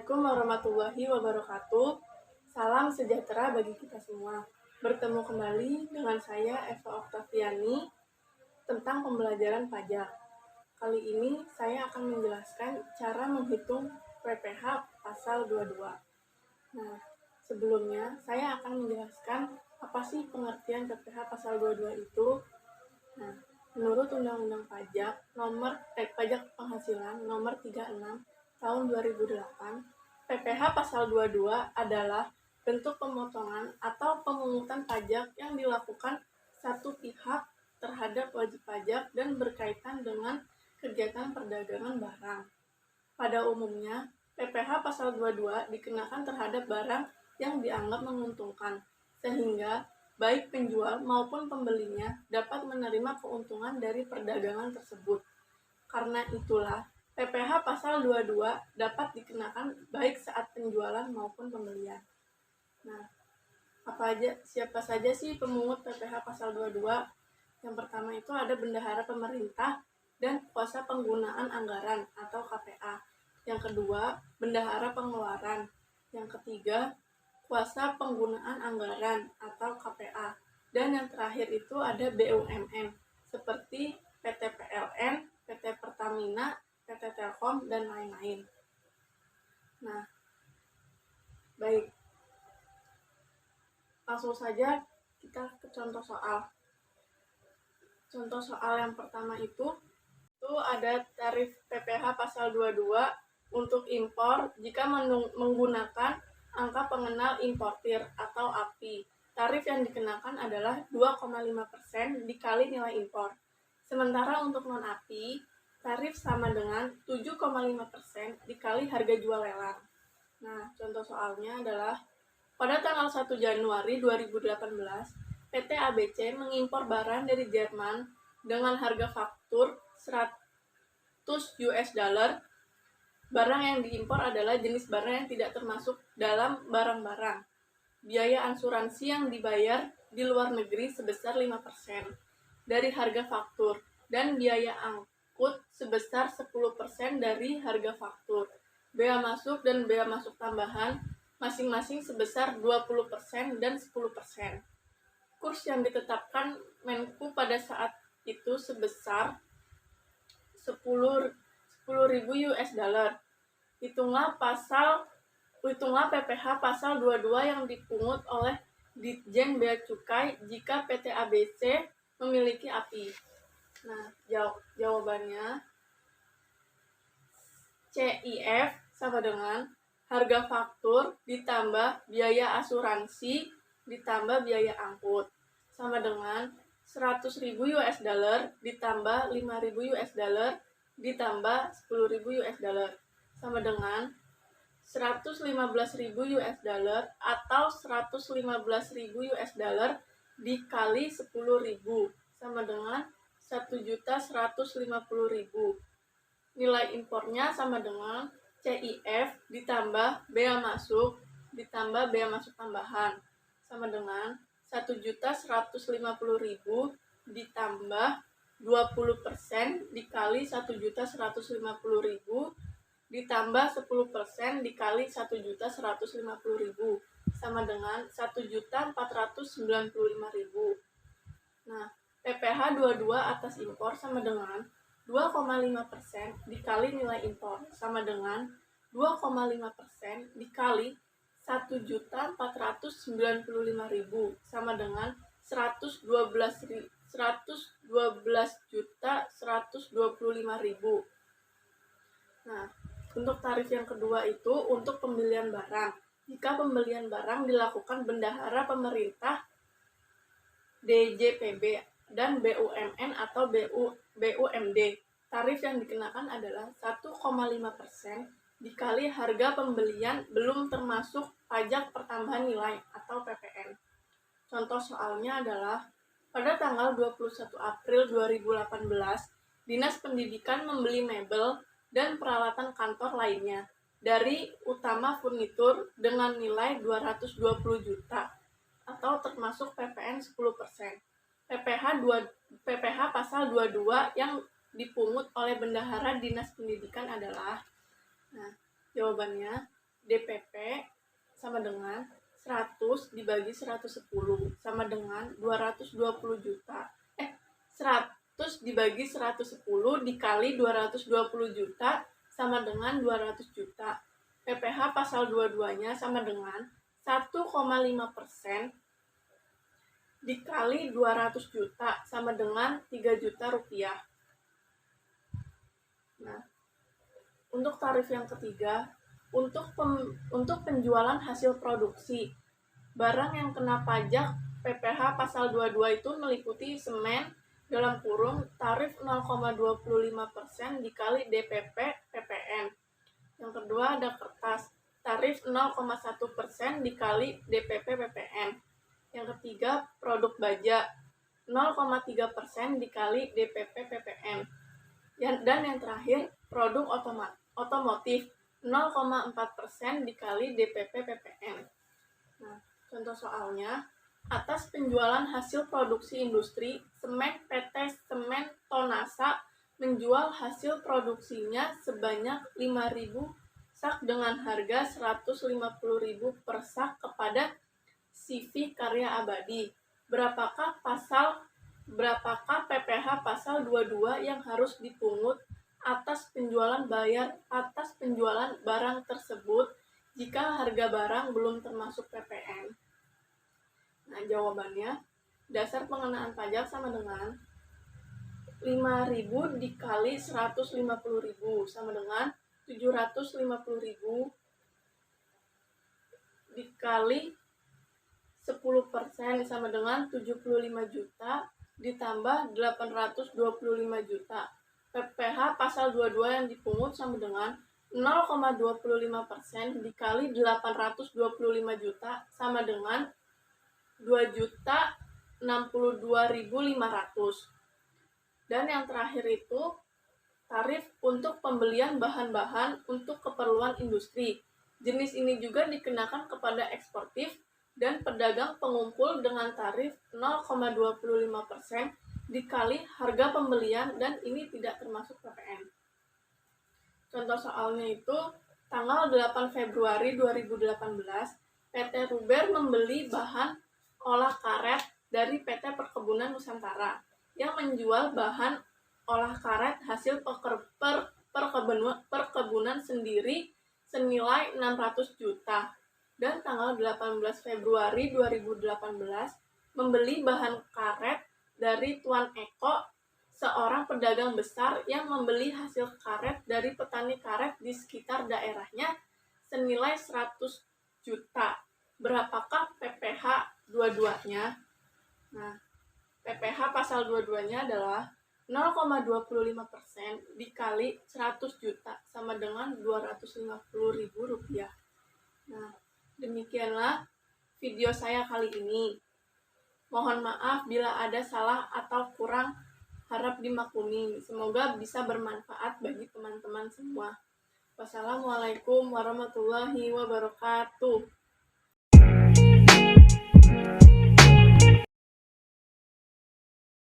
Assalamualaikum warahmatullahi wabarakatuh. Salam sejahtera bagi kita semua. Bertemu kembali dengan saya Eva Oktaviani tentang pembelajaran pajak. Kali ini saya akan menjelaskan cara menghitung PPh pasal 22. Nah, sebelumnya saya akan menjelaskan apa sih pengertian PPh pasal 22 itu. Nah, menurut Undang-Undang Pajak Penghasilan Nomor 36 Tahun 2008, PPh Pasal 22 adalah bentuk pemotongan atau pemungutan pajak yang dilakukan satu pihak terhadap wajib pajak dan berkaitan dengan kegiatan perdagangan barang. Pada umumnya, PPh Pasal 22 dikenakan terhadap barang yang dianggap menguntungkan, sehingga baik penjual maupun pembelinya dapat menerima keuntungan dari perdagangan tersebut. Karena itulah, PPh Pasal 22 dapat dikenakan baik saat penjualan maupun pembelian. Nah, siapa saja sih pemungut PPh Pasal 22? Yang pertama itu ada bendahara pemerintah dan kuasa penggunaan anggaran atau KPA. Yang kedua, bendahara pengeluaran. Yang ketiga, kuasa penggunaan anggaran atau KPA. Dan yang terakhir itu ada BUMN seperti PT PLN, PT Pertamina, PT Telkom, dan lain-lain. Nah, baik. Langsung saja kita ke contoh soal. Contoh soal yang pertama itu ada tarif PPh Pasal 22 untuk impor jika menggunakan angka pengenal importir atau API. Tarif yang dikenakan adalah 2,5% dikali nilai impor. Sementara untuk non-API, tarif sama dengan 7,5% dikali harga jual lelang. Nah, contoh soalnya adalah pada tanggal 1 Januari 2018, PT ABC mengimpor barang dari Jerman dengan harga faktur 100 US dollar. Barang yang diimpor adalah jenis barang yang tidak termasuk dalam barang-barang. Biaya asuransi yang dibayar di luar negeri sebesar 5% dari harga faktur dan biaya angkut sebesar 10% dari harga faktur. Bea masuk dan bea masuk tambahan masing-masing sebesar 20% dan 10%. Kurs yang ditetapkan Menku pada saat itu sebesar 10.000 US dollar. Hitunglah PPh Pasal 22 yang dipungut oleh Ditjen Bea Cukai jika PT ABC memiliki API. Nah, jawabannya CIF sama dengan harga faktur ditambah biaya asuransi ditambah biaya angkut sama dengan 100.000 US dollar ditambah 5.000 US dollar ditambah 10.000 US dollar sama dengan 115.000 US dollar atau 115.000 US dollar dikali 10.000 sama dengan 1.150.000. Nilai impornya sama dengan CIF ditambah bea masuk ditambah bea masuk tambahan sama dengan 1.150.000 ditambah 20% dikali 1.150.000 ditambah 10% dikali 1.150.000 sama dengan 1.495.000. Nah, PPh 22 atas impor sama dengan 2,5% dikali nilai impor sama dengan 2,5% dikali 1.495.000 sama dengan 112.125.000. Nah, untuk tarif yang kedua itu untuk pembelian barang. Jika pembelian barang dilakukan bendahara pemerintah, DJPB, dan BUMN atau BUMD, tarif yang dikenakan adalah 1,5% dikali harga pembelian belum termasuk pajak pertambahan nilai atau PPN. Contoh soalnya adalah pada tanggal 21 April 2018, Dinas Pendidikan membeli mebel dan peralatan kantor lainnya dari Utama Furnitur dengan nilai 220 juta atau termasuk PPN 10%. PPh Pasal 22 yang dipungut oleh bendahara Dinas Pendidikan adalah, nah, jawabannya DPP sama dengan 100 dibagi 110 sama dengan 220 juta. 100 dibagi 110 dikali 220 juta sama dengan 200 juta. PPh pasal 22-nya sama dengan 1,5% dikali 200 juta sama dengan 3 juta rupiah. Nah, untuk tarif yang ketiga, untuk penjualan hasil produksi, barang yang kena pajak PPh pasal 22 itu meliputi semen dalam kurung tarif 0,25% dikali DPP PPN. Yang kedua ada kertas, tarif 0,1% dikali DPP PPN. Yang ketiga produk baja, 0,3% dikali DPP PPN. Dan yang terakhir produk otomotif, 0,4% dikali DPP PPN. Nah, contoh soalnya, atas penjualan hasil produksi industri, semen PT Semen Tonasa menjual hasil produksinya sebanyak 5.000 sak dengan harga 150.000 per sak kepada CV Karya Abadi. Berapakah PPh pasal 22 yang harus dipungut atas penjualan barang tersebut jika harga barang belum termasuk PPN? Nah, jawabannya, dasar pengenaan pajak sama dengan 5.000 dikali 150.000 sama dengan 750.000 dikali 10% sama dengan 75 juta ditambah 825 juta. PPh pasal 22 yang dipungut sama dengan 0,25% dikali 825 juta sama dengan 2.062.500. Dan yang terakhir itu tarif untuk pembelian bahan-bahan untuk keperluan industri. Jenis ini juga dikenakan kepada eksportif dan pedagang pengumpul dengan tarif 0,25% dikali harga pembelian dan ini tidak termasuk PPN. Contoh soalnya itu tanggal 8 Februari 2018, PT Ruber membeli bahan olah karet dari PT Perkebunan Nusantara yang menjual bahan olah karet hasil perkebunan sendiri senilai 600 juta. Dan tanggal 18 Februari 2018 membeli bahan karet dari Tuan Eko, seorang pedagang besar yang membeli hasil karet dari petani karet di sekitar daerahnya senilai 100 juta. Berapakah PPh 22-nya? Nah, PPh pasal 22-nya adalah 0,25% dikali 100 juta sama dengan 250.000 rupiah. Nah, demikianlah video saya kali ini. Mohon maaf bila ada salah atau kurang, harap dimaklumi. Semoga bisa bermanfaat bagi teman-teman semua. Wassalamualaikum warahmatullahi wabarakatuh.